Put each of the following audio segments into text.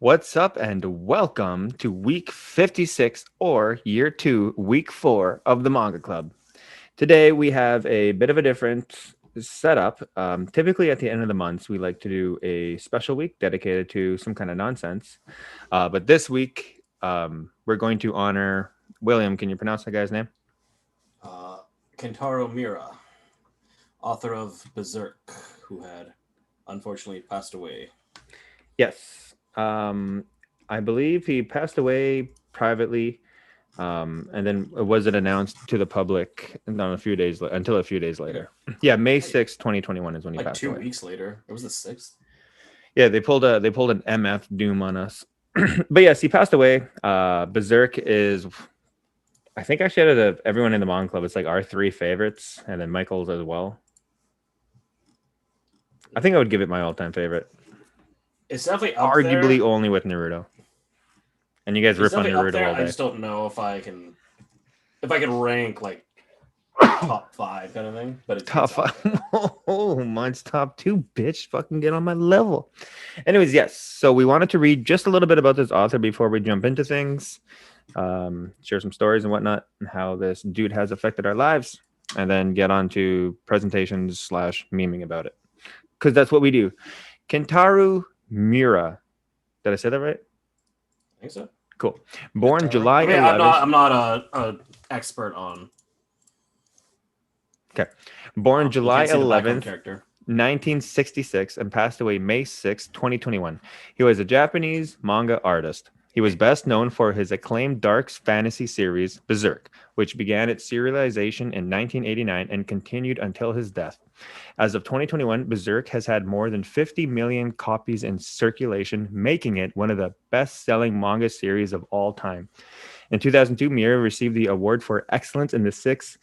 What's up, and welcome to week 56 or year 2, week 4 of the Manga Club. Today we have a bit of a different setup. Typically, at the end of the months, we like to do a special week dedicated to some kind of nonsense. But this week, we're going to honor William. Can you pronounce that guy's name? Uh, Kentaro Miura, author of Berserk, who had unfortunately passed away. Yes. I believe he passed away privately. And then it wasn't announced to the public until a few days later. Yeah, May 6th, 2021 is when he Like passed 2 away. weeks later. It was the 6th. Yeah, they pulled an MF doom on us. But yes, he passed away. Berserk is, I think, actually, out of everyone in the Mon Club, it's like our 3 favorites, and then Michael's as well. I think I would give it my all-time favorite. It's definitely up Arguably there. only with Naruto. And you guys rip on Naruto all day. I just don't know if I can rank like top 5 kind of thing. But it's top 5. Oh, mine's top 2, bitch. Fucking get on my level. Anyways, yes. So we wanted to read just a little bit about this author before we jump into things, share some stories and whatnot, and how this dude has affected our lives, and then get on to presentations / memeing about it, because that's what we do. Kentaro Miura. Did I say that right? I think so. Cool. Born July 11th. I'm not a expert on. Okay. Born July 11th, 1966, and passed away May 6, 2021. He was a Japanese manga artist. He was best known for his acclaimed dark fantasy series, Berserk, which began its serialization in 1989 and continued until his death. As of 2021, Berserk has had more than 50 million copies in circulation, making it one of the best-selling manga series of all time. In 2002, Miura received the award for excellence in the 6th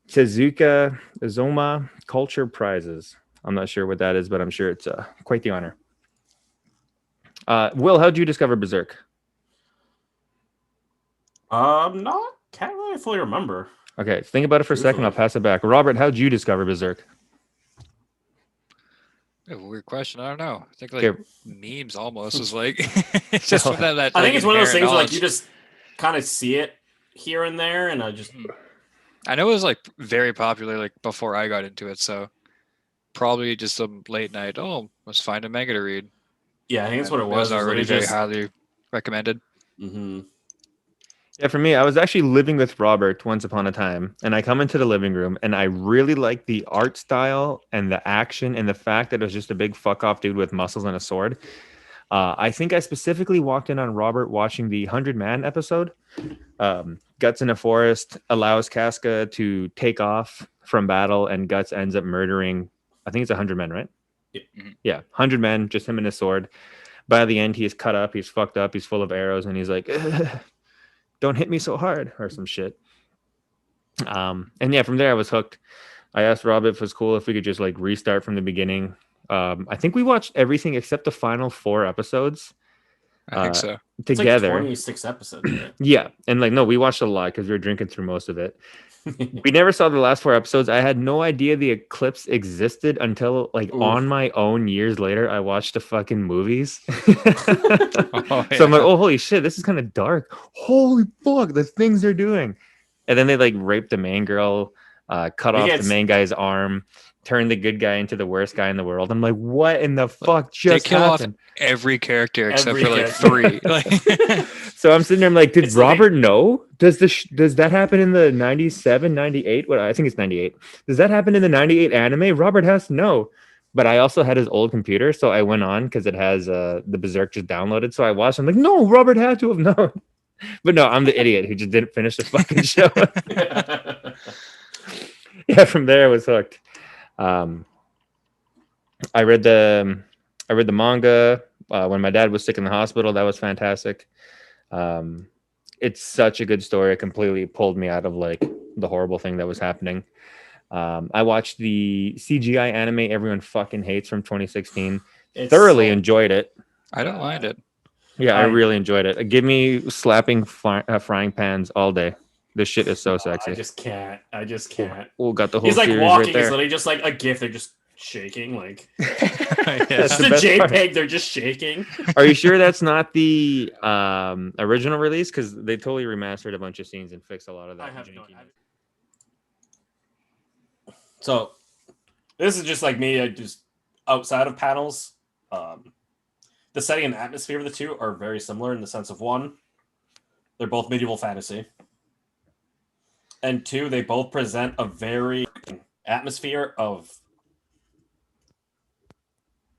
Tezuka Osamu Cultural Prizes. I'm not sure what that is, but I'm sure it's quite the honor. Will, how did you discover Berserk? Can't really fully remember. Okay, think about it for a second. I'll pass it back. Robert, how did you discover Berserk? A weird question. I don't know. I think memes almost was like it's just that. I think it's one of those things where like you just kind of see it here and there, and I know it was like very popular like before I got into it, so probably just some late night. Oh, let's find a manga to read. Yeah, I think that's what it was. It was already very highly recommended. Mm-hmm. Yeah, for me, I was actually living with Robert once upon a time, and I come into the living room, and I really like the art style and the action and the fact that it was just a big fuck-off dude with muscles and a sword. I think I specifically walked in on Robert watching the 100-Man episode. Guts in a forest allows Casca to take off from battle, and Guts ends up murdering, I think it's 100 men, right? Yeah, 100 men, just him and his sword. By the end, he is cut up, he's fucked up, he's full of arrows, and he's like, don't hit me so hard, or some shit. And yeah, from there I was hooked. I asked Rob if it was cool if we could just like restart from the beginning. I think we watched everything except the final 4 episodes. I think so. Together. It's like 26 episodes. Right? Yeah, and like no, we watched a lot because we were drinking through most of it. We never saw the last 4 episodes. I had no idea the eclipse existed until like on my own years later. I watched the fucking movies. So I'm like, oh holy shit, this is kind of dark. Holy fuck, the things they're doing. And then they like rape the main girl, cut off the main guy's arm, turn the good guy into the worst guy in the world. I'm like, what in the fuck just they kill happened? Off every character except for like 3. So I'm sitting there, I'm like, did Robert know? Does that happen in the 97, 98? What I think it's 98. Does that happen in the 98 anime? Robert has to know. But I also had his old computer, so I went on because it has the Berserk just downloaded. So I watched. I'm like, no, Robert had to have known. But no, I'm the idiot who just didn't finish the fucking show. Yeah, from there I was hooked. I read the manga when my dad was sick in the hospital. That was fantastic. It's such a good story. It completely pulled me out of like the horrible thing that was happening. I watched the CGI anime everyone fucking hates from 2016. Thoroughly enjoyed it. I don't mind it. Yeah, I really enjoyed it. Give me slapping frying pans all day. This shit is so sexy. I just can't. Oh, got the whole He's like series walking. right there. He's literally just like a gif. They're just shaking. Like That's it's the a best part. JPEG. They're just shaking. Are you sure that's not the original release? Because they totally remastered a bunch of scenes and fixed a lot of that. I have no jankiness. So this is just like me. I just outside of panels. The setting and atmosphere of the two are very similar in the sense of one, they're both medieval fantasy, and two, they both present a very atmosphere of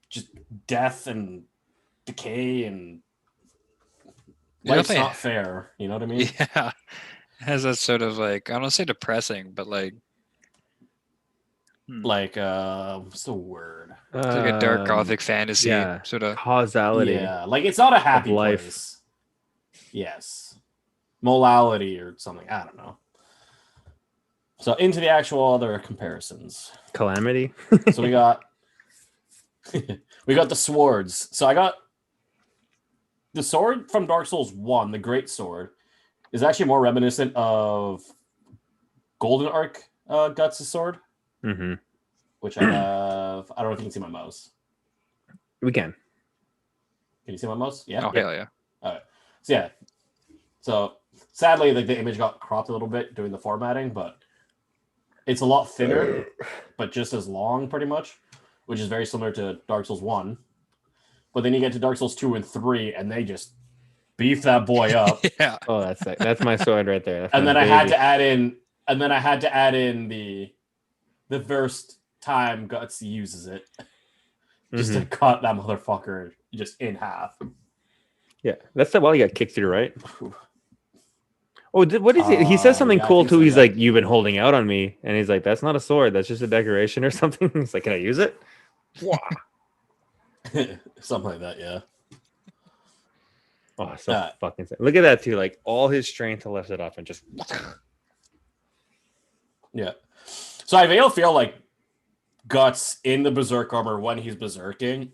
just death and decay and life's Definitely- not fair. You know what I mean? Yeah. It has that sort of like, I don't want to say depressing, but like Like what's the word? it's like a dark gothic fantasy yeah, sort of. causality. Yeah, like it's not a happy life. place. Yes, molality or something. I don't know. So into the actual other comparisons. Calamity. So we got we got the swords. So I got the sword from Dark Souls 1, the Great Sword, is actually more reminiscent of Golden Arc Guts' sword, Mm-hmm. which I have. I don't know if you can see my mouse. We can. Can you see my mouse? Yeah. Oh, hell yeah. All right. So yeah. So sadly, like the image got cropped a little bit doing the formatting, but it's a lot thinner, but just as long, pretty much, which is very similar to Dark Souls 1. But then you get to Dark Souls 2 and 3, and they just beef that boy up. Yeah. Oh, that's sick. That's my sword right there. That's And my then I had baby. to add in, the first time Guts uses it, just to cut that motherfucker just in half. Yeah, that's the well you got kicked through, right? Oh, what is it? He says something yeah, I cool think too. so, He's yeah. like, "You've been holding out on me," and he's like, "That's not a sword. That's just a decoration or something." He's like, "Can I use it?" Wow. Something like that, yeah. Oh, so fucking sick. Look at that too. Like all his strength to lift it up and just. Yeah. So I feel like Guts in the Berserk armor when he's berserking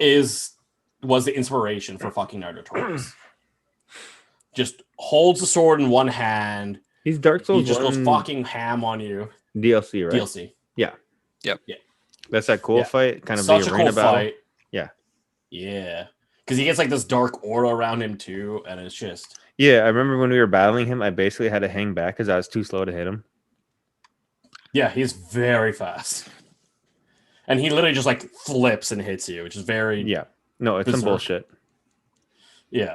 was the inspiration for fucking Naruto. Just holds the sword in one hand. He's Dark Souls He just goes 1 fucking ham on you. DLC, right? DLC. Yeah. Yep. Yeah. That's that cool Yeah. fight, kind of Such the a arena cool battle. fight. Yeah. Yeah. Because he gets like this dark aura around him too, and it's just Yeah, I remember when we were battling him, I basically had to hang back because I was too slow to hit him. yeah, he's very fast. And he literally just like flips and hits you, which is very Yeah. No, it's some Berserk. bullshit. Yeah.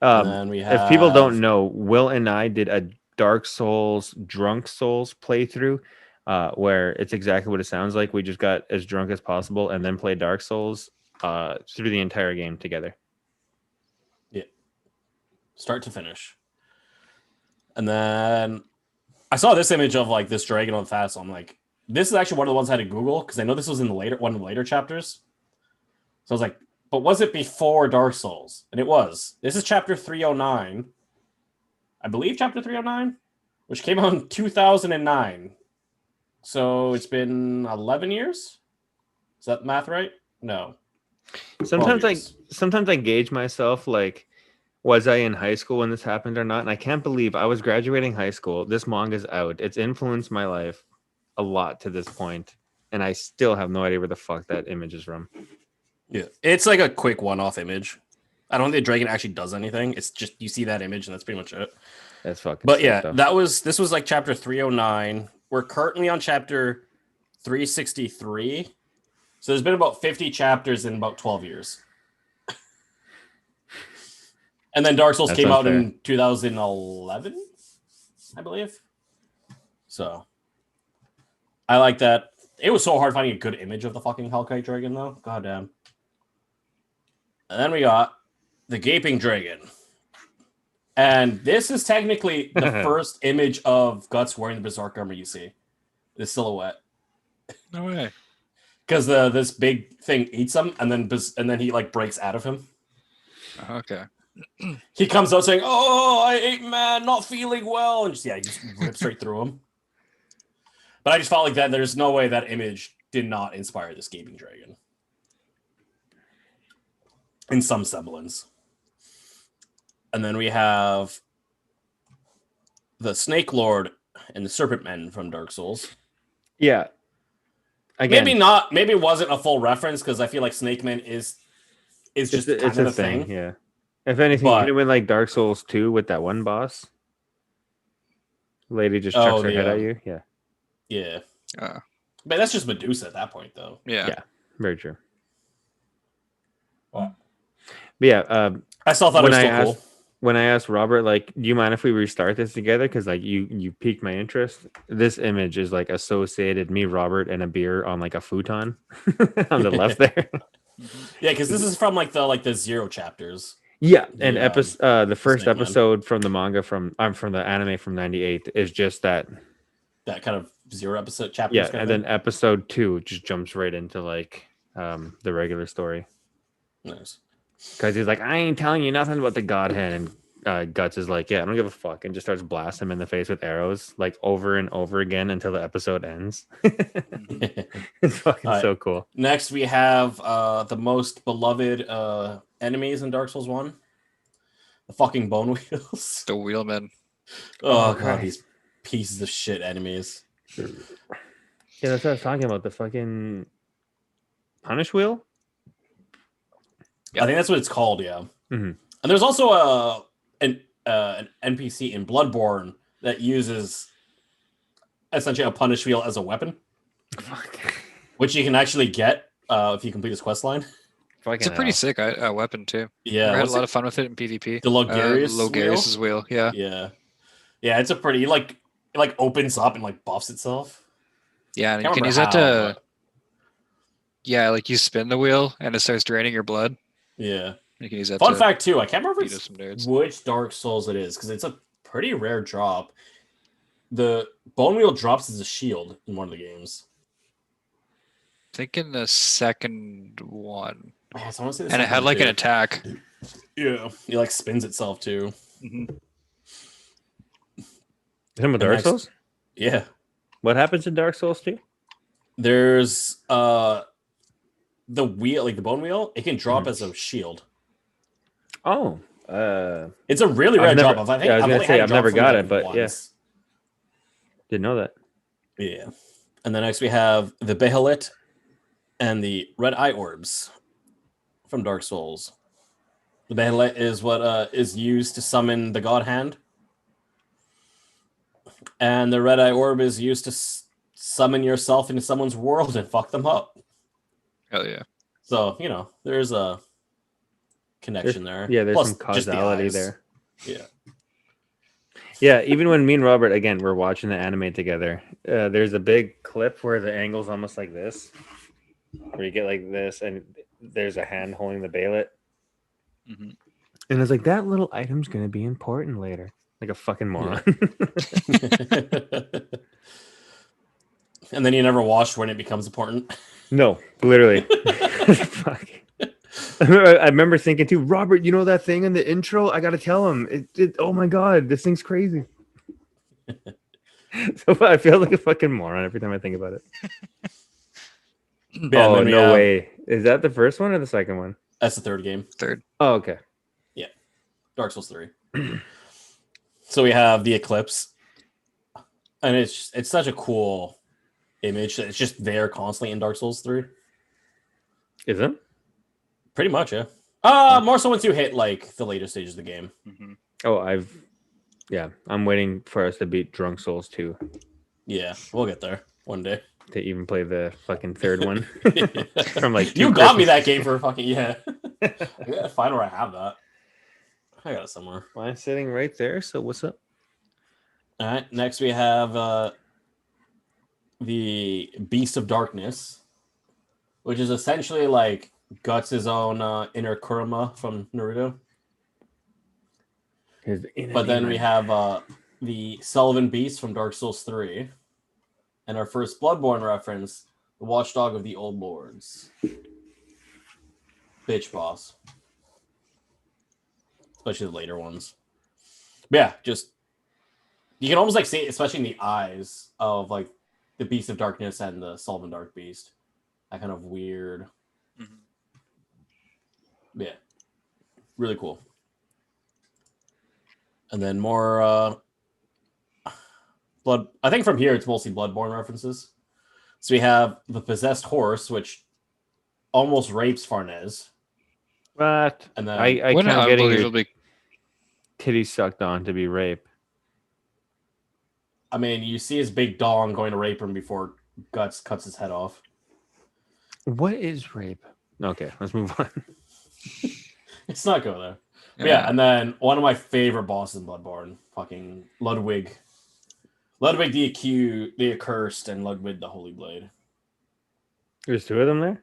And then we have If people don't know, Will and I did a Dark Souls, Drunk Souls playthrough, where it's exactly what it sounds like. We just got as drunk as possible and then played Dark Souls through the entire game together. Yeah. Start to finish. And then I saw this image of like this dragon on fast. So I'm like, this is actually one of the ones I had to Google because I know this was in the one of the later chapters. So I was like, but was it before Dark Souls? And it was. This is chapter 309. I believe chapter 309, which came out in 2009. So it's been 11 years? Is that math right? No. Sometimes 12 years. sometimes I gauge myself like, was I in high school when this happened or not? And I can't believe I was graduating high school. This manga's out. It's influenced my life a lot to this point, and I still have no idea where the fuck that image is from. Yeah. It's like a quick one-off image. I don't think the dragon actually does anything. It's just you see that image and that's pretty much it. That's fucking But sick, yeah, though. this was like chapter 309. We're currently on chapter 363. So there's been about 50 chapters in about 12 years. And then Dark Souls That's came out unfair. in 2011, I believe. So I like that. It was so hard finding a good image of the fucking Hellkite dragon, though. God damn. And then we got the Gaping Dragon. And this is technically the first image of Guts wearing the Berserk armor you see. The silhouette. No way. Because this big thing eats him, and then he like breaks out of him. Okay. He comes out saying, "Oh, I ate man, not feeling well," and he just rips straight through him. But I just felt like that there's no way that image did not inspire this Gaping Dragon. In some semblance. And then we have the Snake Lord and the Serpent Men from Dark Souls. Yeah. again, Maybe it wasn't a full reference because I feel like Snake Man is just kind it's of a a thing. Yeah. If anything, But- even with like Dark Souls 2 with that one boss, lady just chucks her head at you. Yeah. Yeah. Uh, But that's just Medusa at that point, though. yeah. Yeah. Very true. What? But yeah, I still thought it was still cool. when I asked Robert, like, do you mind if we restart this together? Because like you piqued my interest. This image is like associated me, Robert, and a beer on like a futon on the left there. Yeah, because this is from like the 0 chapters. Yeah, and The, the first Snake Man. episode from the manga from the anime from '98 is just that. That kind of 0 episode chapters. Yeah, kind and of then thing. episode 2 just jumps right into like the regular story. Nice. Because he's like, I ain't telling you nothing about the Godhead. And Guts is like, yeah, I don't give a fuck. And just starts blasting him in the face with arrows, like over and over again until the episode ends. It's fucking so cool. Next, we have the most beloved enemies in Dark Souls 1. The fucking Bone Wheels. The Wheelman. Oh, Oh, God, Christ. these pieces of shit enemies. Yeah, that's what I was talking about. The fucking punish wheel? I think that's what it's called, yeah. Mhm. And there's also an NPC in Bloodborne that uses essentially a punish wheel as a weapon, Fuck. which you can actually get if you complete this quest line. It's a pretty sick weapon too. Yeah, I had a lot of fun with it in PvP. The Logarius's wheel. Yeah. Yeah. It's a pretty it opens up and like buffs itself. Yeah, and you Can't can use remember that how, to. but- Yeah, like you spin the wheel and it starts draining your blood. Yeah. You can use that. Fun to fact too, I can't remember beat up some nerds. which Dark Souls it is because it's a pretty rare drop. The bone wheel drops as a shield in one of the games. I think in the second one, Man, so I wanna say the and it second had one, like an too. attack. Yeah, it like spins itself too. Mhm. Him with Dark next- Souls? Yeah, What happens in Dark Souls 2? there's the wheel, like the bone wheel. It can drop as a shield. Oh, It's a really rare drop. I think yeah, I was I've gonna only say, had it I've drop never for got like it, but yeah. once. didn't know that. Yeah. And then next we have the Behelit and the Red Eye Orbs from Dark Souls. The Behelit is what is used to summon the God Hand. And the Red Eye Orb is used to summon yourself into someone's world and fuck them up. Hell yeah. So, there's a connection there. Yeah, there's Plus, some just the causality eyes. there. Yeah. Yeah, even when me and Robert, again, we're watching the anime together, there's a big clip where the angle's almost like this, where you get like this, and there's a hand holding the bayonet. Mhm. And it's like, that little item's going to be important later. Like a fucking moron. And then you never watch when it becomes important. No, literally. Fuck. I remember thinking too, Robert, you know that thing in the intro? I got to tell him. Oh my God, this thing's crazy. So I feel like a fucking moron every time I think about it. Yeah, Oh, then we no have- way. Is that the first one or the second one? That's the third game. Third. Oh, okay. Dark Souls 3. So we have the Eclipse. And it's such a cool image. It's just there constantly in Dark Souls 3. Is it? Pretty much, yeah. More so once you hit like the later stages of the game. Mhm. Oh, I'm waiting for us to beat Drunk Souls 2 Yeah, we'll get there one day. to even play the fucking third one. From like You two got me Christmas- that game for fucking I gotta find where I have that. I got it somewhere. Mine's sitting right there. So what's up? All right. Next we have the Beast of Darkness, which is essentially like Guts' own inner Kurama from Naruto. But then we have the Sullivan Beast from Dark Souls 3. And our first Bloodborne reference, the Watchdog of the Old Lords. Bitch boss. Especially the later ones. But yeah, just you can almost like see it, especially in the eyes of like the Beast of Darkness and the Sullivan Dark Beast. That kind of weird. Mhm. Yeah. Really cool. And then more blood. I think from here it's mostly Bloodborne references. So we have the possessed horse, which almost rapes Farnese. But And then I What an count getting your unbelievably titties sucked on to be rape. I mean, you see his big dong going to rape him before Guts cuts his head off. What is rape? Okay, let's move on. Let's not go there. But yeah, and then one of my favorite bosses in Bloodborne, fucking Ludwig. Ludwig the Accursed and Ludwig the Holy Blade. There's two of them there?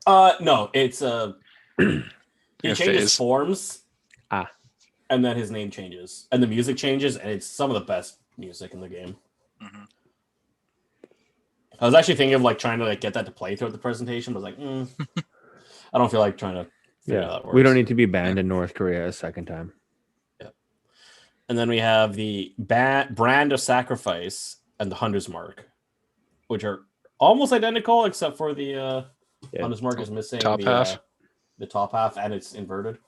No, it's he Yeah, changes phase. forms. Ah. And then his name changes. And the music changes, and it's some of the best music in the game. Mhm. I was actually thinking of like trying to like get that to play throughout the presentation, but I was like, I don't feel like trying to figure out how that works. We don't need to be banned in North Korea a second time. Yeah. And then we have the Brand of Sacrifice and the Hunter's Mark, which are almost identical, except for the Hunter's Mark is missing Top half. The top half, and it's inverted.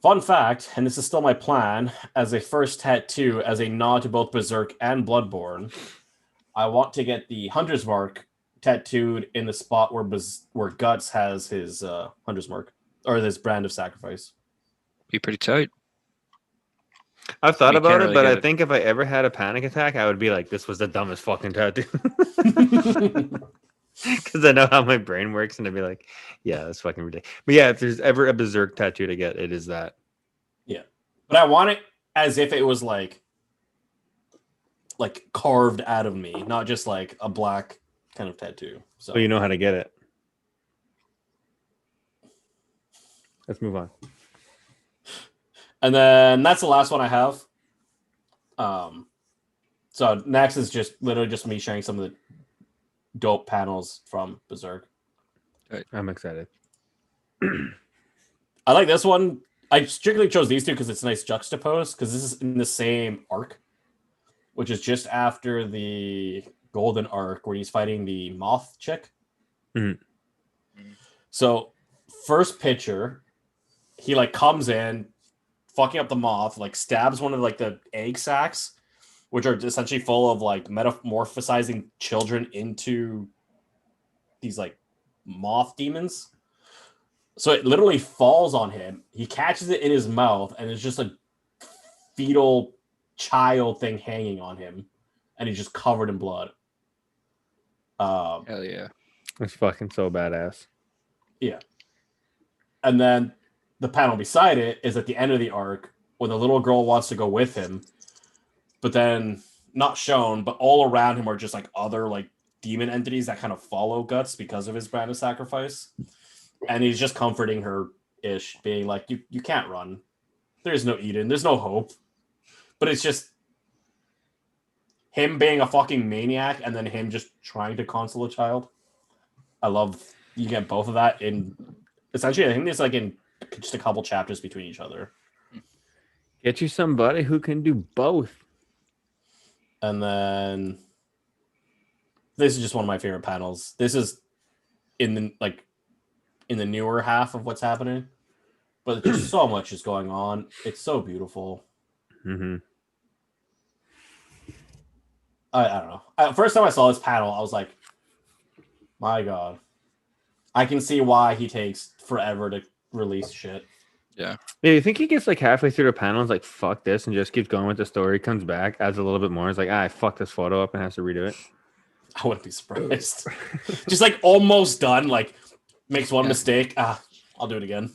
Fun fact, and this is still my plan, as a first tattoo, as a nod to both Berserk and Bloodborne, I want to get the Hunter's Mark tattooed in the spot where Guts has his Hunter's Mark, or this Brand of Sacrifice. Be pretty tight. I've thought We about can't it, really but get I it. think if I ever had a panic attack, I would be like, this was the dumbest fucking tattoo. Because I know how my brain works, and I'd be like, yeah, that's fucking ridiculous. But yeah, if there's ever a Berserk tattoo to get, it is that. Yeah. But I want it as if it was like carved out of me, not just like a black kind of tattoo. So Well, you know how to get it. Let's move on. And then that's the last one I have. So next is just literally just me sharing some of the dope panels from Berserk. I'm excited. I like this one. I strictly chose these two because it's nice juxtapose, because this is in the same arc, which is just after the Golden arc where he's fighting the moth chick. Mhm. So first picture, he like comes in, fucking up the moth, like stabs one of like the egg sacs, which are essentially full of like metamorphosizing children into these like moth demons. So it literally falls on him. He catches it in his mouth, and it's just a fetal child thing hanging on him, and he's just covered in blood. Hell yeah. It's fucking so badass. Yeah. And then the panel beside it is at the end of the arc when the little girl wants to go with him, but then not shown, but all around him are just like other like demon entities that kind of follow Guts because of his brand of sacrifice. And he's just comforting her ish, being like, you can't run. There's no Eden. There's no hope. But it's just him being a fucking maniac and then him just trying to console a child. I love you get both of that in essentially, I think it's like in just a couple chapters between each other. Get you somebody who can do both. And then this is just one of my favorite panels. This is in the newer half of what's happening, but just so much is going on. It's so beautiful. Mm-hmm. I don't know. First time I saw this panel, I was like, my God. I can see why he takes forever to release shit. Yeah. Yeah, you think he gets like halfway through the panel, is like, fuck this, and just keeps going with the story, comes back, adds a little bit more, is like, I fucked this photo up and has to redo it. I wouldn't be surprised. Just like almost done, like makes one mistake. I'll do it again.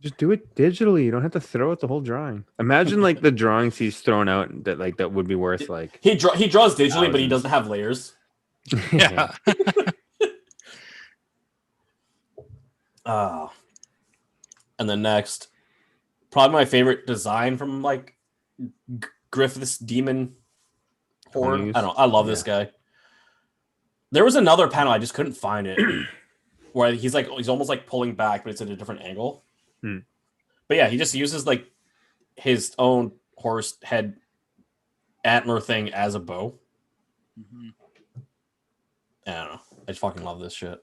Just do it digitally. You don't have to throw out the whole drawing. Imagine like the drawings he's thrown out that would be worth like he draws digitally, thousands. but he doesn't have layers. Yeah. And then next, probably my favorite design from like Griffith's demon horde. I don't know. I love this guy. There was another panel, I just couldn't find it, where he's almost like pulling back, but it's at a different angle. But yeah, he just uses like his own horse head antler thing as a bow. Mm-hmm. I don't know. I just fucking love this shit.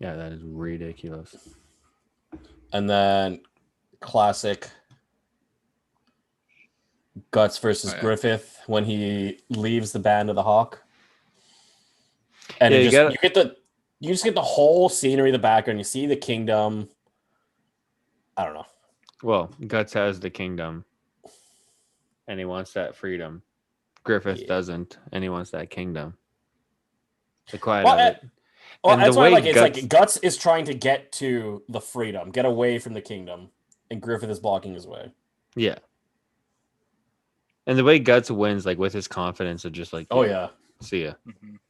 Yeah, that is ridiculous. And then classic Guts versus Griffith when he leaves the Band of the Hawk. And Yeah, you just get the whole scenery in the background. You see the kingdom. I don't know. Well, Guts has the kingdom, and he wants that freedom. Griffith doesn't, and he wants that kingdom. The quiet of it. Well, that's why it's like Guts is trying to get to the freedom, get away from the kingdom, and Griffith is blocking his way. Yeah. And the way Guts wins, like with his confidence of just like, oh yeah, see ya.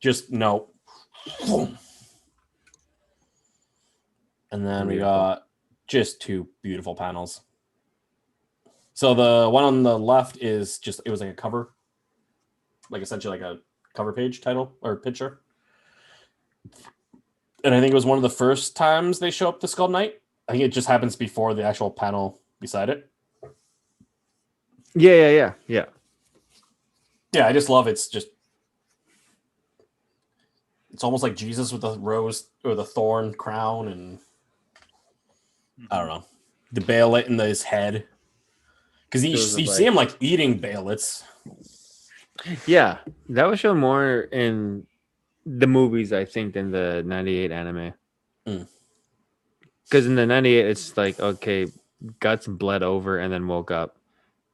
Just no. And then we got just two beautiful panels. So the one on the left is just, it was like a cover, like essentially like a cover page title or picture. And I think it was one of the first times they show up the Skull Knight. I think it just happens before the actual panel beside it. Yeah. Yeah, I just love it's almost like Jesus with the rose or the thorn crown, and I don't know, the bayonet in his head, because you see him like eating bayonets. Yeah, that was shown more in the movies, I think, than the '98 anime. Because in the '98, it's like, okay, Guts bled over and then woke up.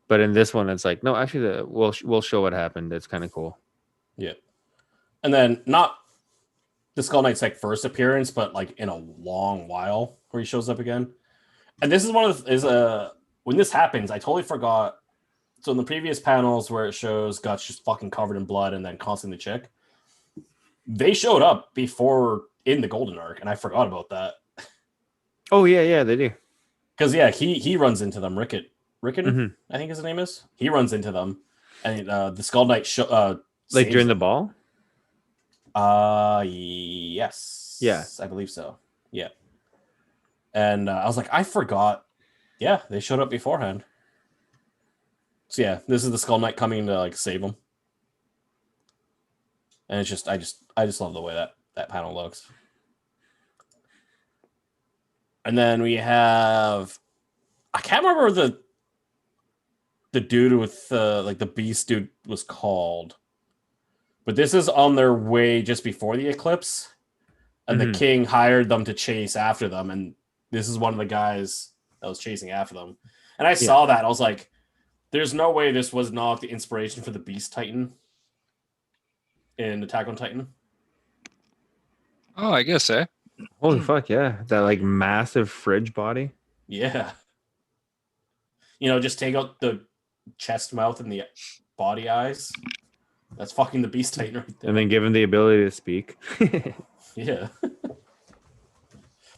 But in this one, it's like, no, actually, we'll show what happened. It's kind of cool. Yeah, and then not the Skull Knight's like first appearance, but like in a long while where he shows up again. And this is one of the, when this happens, I totally forgot. So in the previous panels where it shows Guts just fucking covered in blood and then constantly the chick, they showed up before in the Golden Arc, and I forgot about that. Oh yeah, they do. Because he runs into them. Rickon, I think his name is. He runs into them, and the Skull Knight like during the ball. Yes. Yeah, I believe so. Yeah. And I was like, I forgot. Yeah, they showed up beforehand. So yeah, this is the Skull Knight coming to like save him. And it's just, I just love the way that panel looks. And then we have, I can't remember the dude with like the beast dude was called, but this is on their way just before the eclipse, and the king hired them to chase after them, and this is one of the guys that was chasing after them. And I saw that, I was like, there's no way this was not the inspiration for the Beast Titan in Attack on Titan. Oh, I guess, eh? Holy fuck, yeah. That like massive fridge body. Yeah. You know, just take out the chest, mouth, and the body eyes. That's fucking the Beast Titan right there. And then give him the ability to speak. Yeah.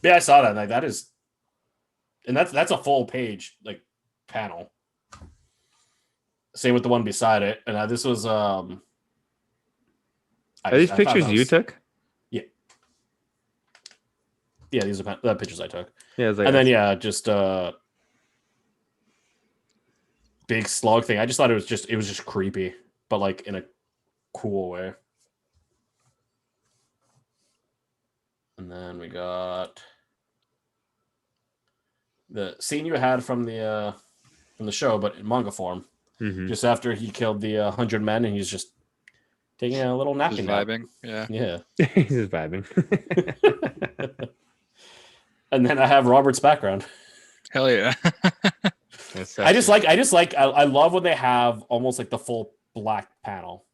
Yeah, I saw that. Like that is, and that's a full page like panel. Same with the one beside it. And this was Are these pictures you took? Yeah. Yeah, these are the pictures I took. Yeah, like, and then just big slug thing. I just thought it was just creepy, but like in a cool way. And then we got the scene you had from the show, but in manga form. Just after he killed the 100 men, and he's just taking a little nap. Just vibing. Yeah. He's just vibing. And then I have Robert's background. Hell yeah. I love when they have almost like the full black panel.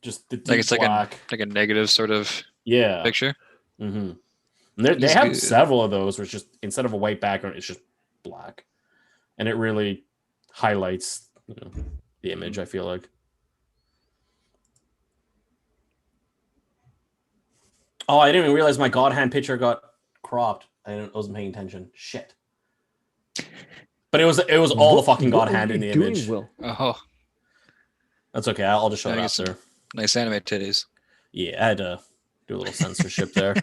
Just the deep black. like a negative sort of picture. And they have several of those where it's just, instead of a white background, it's just black. And it really highlights, the image, I feel like. Oh, I didn't even realize my God Hand picture got cropped. I wasn't paying attention. Shit. But it was all the fucking God Hand in the image. Will? Oh. That's okay. I'll just show it after. Nice anime titties. Yeah, I had to do a little censorship there.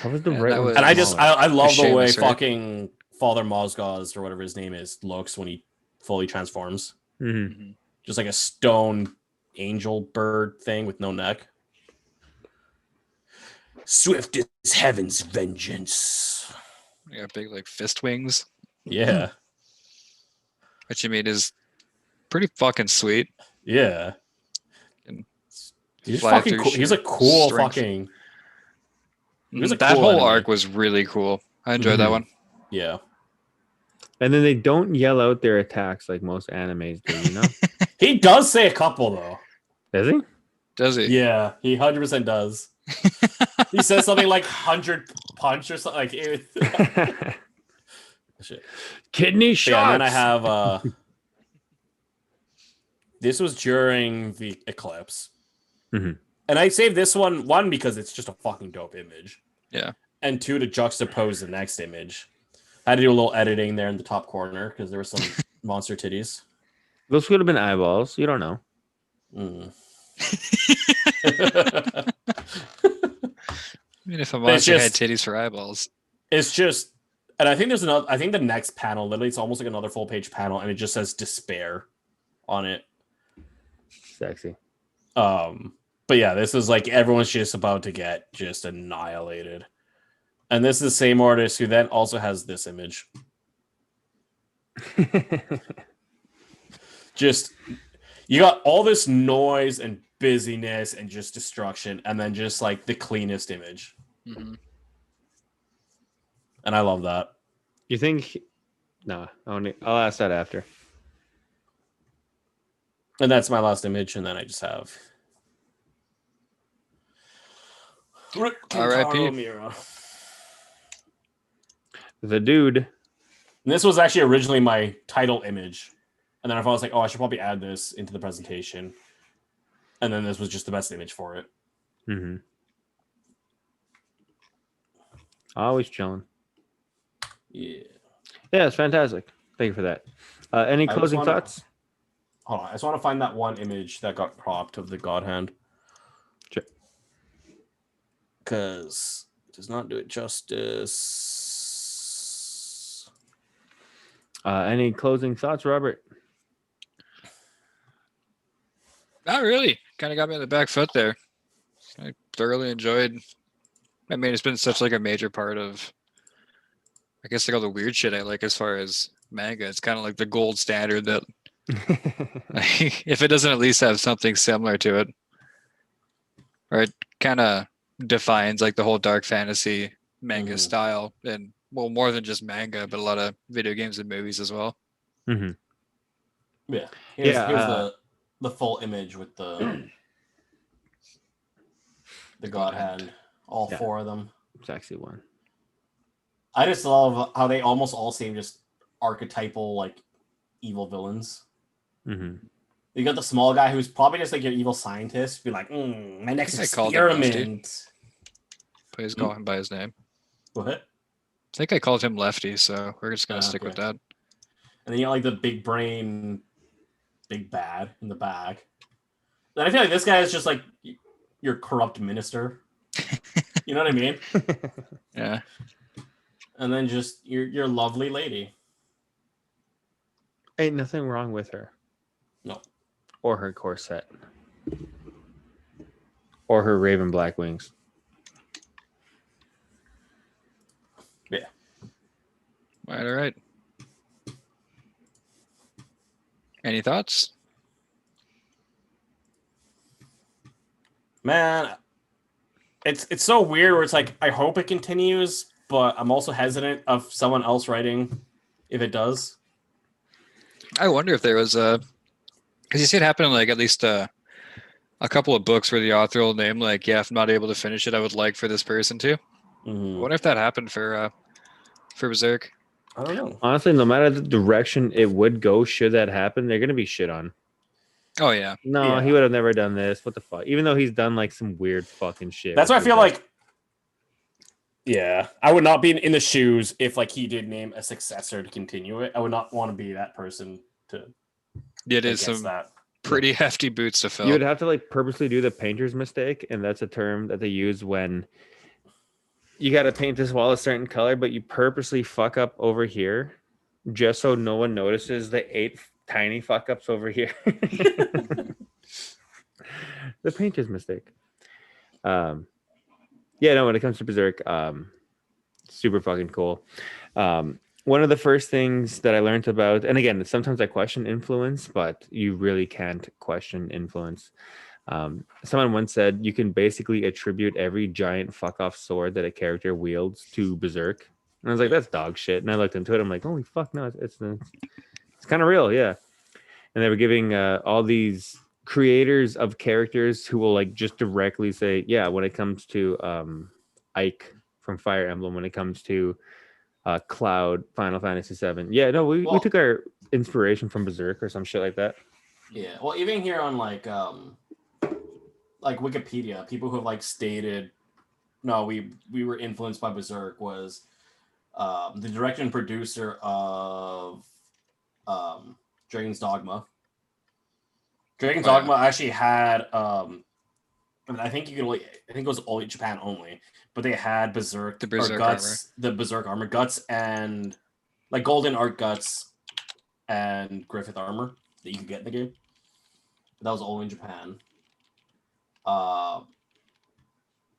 That was the right one. And I love the way fucking Father Mozgaz, or whatever his name is, looks when he fully transforms. Just like a stone angel bird thing with no neck. Swift is heaven's vengeance. You got big like fist wings. Yeah. which I mean is pretty fucking sweet. Yeah. And He's fly fucking through cool. He's a sheer cool strength. fucking. He was a That cool whole enemy. arc was really cool. I enjoyed that Mhm. one. Yeah. And then they don't yell out their attacks like most animes do, you know? He does say a couple though. Does he? Does he? Yeah, he 100% does. He says something like 100 punch or something like shit. Kidney But shots. yeah, and then I have this was during the eclipse. Mhm. And I saved this one because it's just a fucking dope image. Yeah. And 2 to juxtapose the next image. I had to do a little editing there in the top corner because there were some monster titties. Those could have been eyeballs. You don't know. Mm. I mean, if a But it's monster had just- titties for eyeballs. It's just, and I think there's another. I think the next panel, literally, it's almost like another full page panel, and it just says despair on it. Sexy. But yeah, this is like everyone's just about to get just annihilated, and this is the same artist who then also has this image. Just you got all this noise and busyness and just destruction, and then just like the cleanest image, Mm-hmm. and I love that. You think? No, I'll ask that after. And that's my last image, and then I just have R.I.P. Kentaro Miura. The dude. And this was actually originally my title image, and then I was like, "Oh, I should probably add this into the presentation." And then this was just the best image for it. Mm-hmm. Always chilling. Yeah. Yeah, it's fantastic. Thank you for that. Any I just closing wanna- thoughts? Hold on, I just want to find that one image that got cropped of the God Hand. Sure. Because it does not do it justice. Any Closing thoughts, Robert? Not really. Kind of got me on the back foot there. I thoroughly enjoyed. I mean, it's been such like a major part of, I guess, like all the weird shit I like as far as manga. It's kind of like the gold standard that if it doesn't at least have something similar to it, or it kind of defines like the whole dark fantasy manga style, and well, more than just manga, but a lot of video games and movies as well. Mm-hmm. Yeah. Here's Yeah, the full image with the God Hand. All Yeah. 4 of them. Sexy one. I just love how they almost all seem just archetypal, like evil villains. Mm-hmm. You got the small guy who's probably just like your evil scientist, be like, my next I called him Rusty. experiment. Please call him by his name. What? I think I called him Lefty, so we're just gonna stick Okay. with that. And then you got like the big brain, big bad in the back. And I feel like this guy is just like your corrupt minister. You know what I mean? Yeah. And then just your lovely lady. Ain't nothing wrong with her. No. Or her corset. Or her raven black wings. Yeah. All right. Any thoughts? Man, it's so weird where it's like I hope it continues, but I'm also hesitant of someone else writing if it does. I wonder if there was a, because you see it happen in like at least a couple of books where the author will name like, yeah, if I'm not able to finish it, I would like for this person to. I wonder if that happened for Berserk. I don't know. Honestly, no matter the direction it would go, should that happen, they're gonna be shit on. Oh yeah. No, Yeah. he would have never done this. What the fuck? Even though he's done like some weird fucking shit. That's why I with feel Berserk. like, yeah, I would not be in the shoes if like he did name a successor to continue it. I would not want to be that person to. It is against some that. pretty hefty boots to fill. you would have to like purposely do the painter's mistake, and that's a term that they use when you got to paint this wall a certain color, but you purposely fuck up over here just so no one notices the 8 tiny fuck ups over here. The painter's mistake. Yeah, no, when it comes to Berserk, super fucking cool. One one of the first things that I learned about, and again, sometimes I question influence, but you really can't question influence. Someone once said you can basically attribute every giant fuck off sword that a character wields to Berserk. And I was like, that's dog shit. And I looked into it. I'm like, holy fuck, no, it's kind of real, yeah. And they were giving all these creators of characters who will like just directly say, yeah, when it comes to Ike from Fire Emblem, when it comes to Cloud, Final Fantasy VII. Yeah, no, we took our inspiration from Berserk or some shit like that. Yeah, well, even here on like Wikipedia, people who have like stated, no, we were influenced by Berserk was the director and producer of Dragon's Dogma. Dragon's Dogma actually had I think it was only Japan only, but they had Berserk, The Berserk Guts, armor. the Berserk armor, Guts, and like Golden Art Guts and Griffith armor that you could get in the game. That was all in Japan.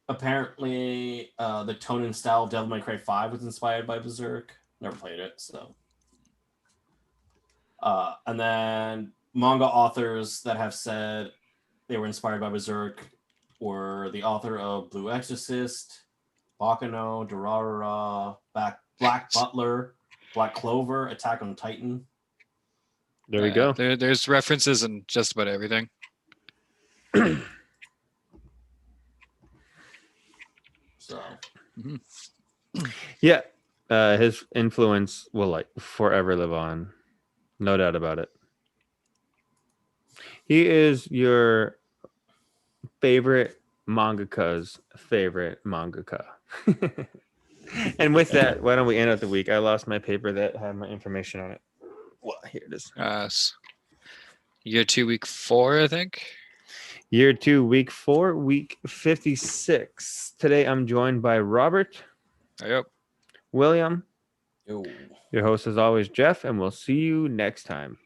Apparently, the tone and style of Devil May Cry 5 was inspired by Berserk. Never played it, so. And then manga authors that have said they were inspired by Berserk were the author of Blue Exorcist, Bakano, Durarara, Black Butler, Black Clover, Attack on Titan. There we go. There's references in just about everything. So, yeah, his influence will like forever live on, no doubt about it. He is your favorite mangaka's favorite mangaka. And with that, why don't we end out the week? I lost my paper that had my information on it. Well, here it is. Year 2, week 4, I think. Year 2, week 4, week 56. Today I'm joined by Robert. Yep. William. Yo. Your host is always Jeff, and we'll see you next time.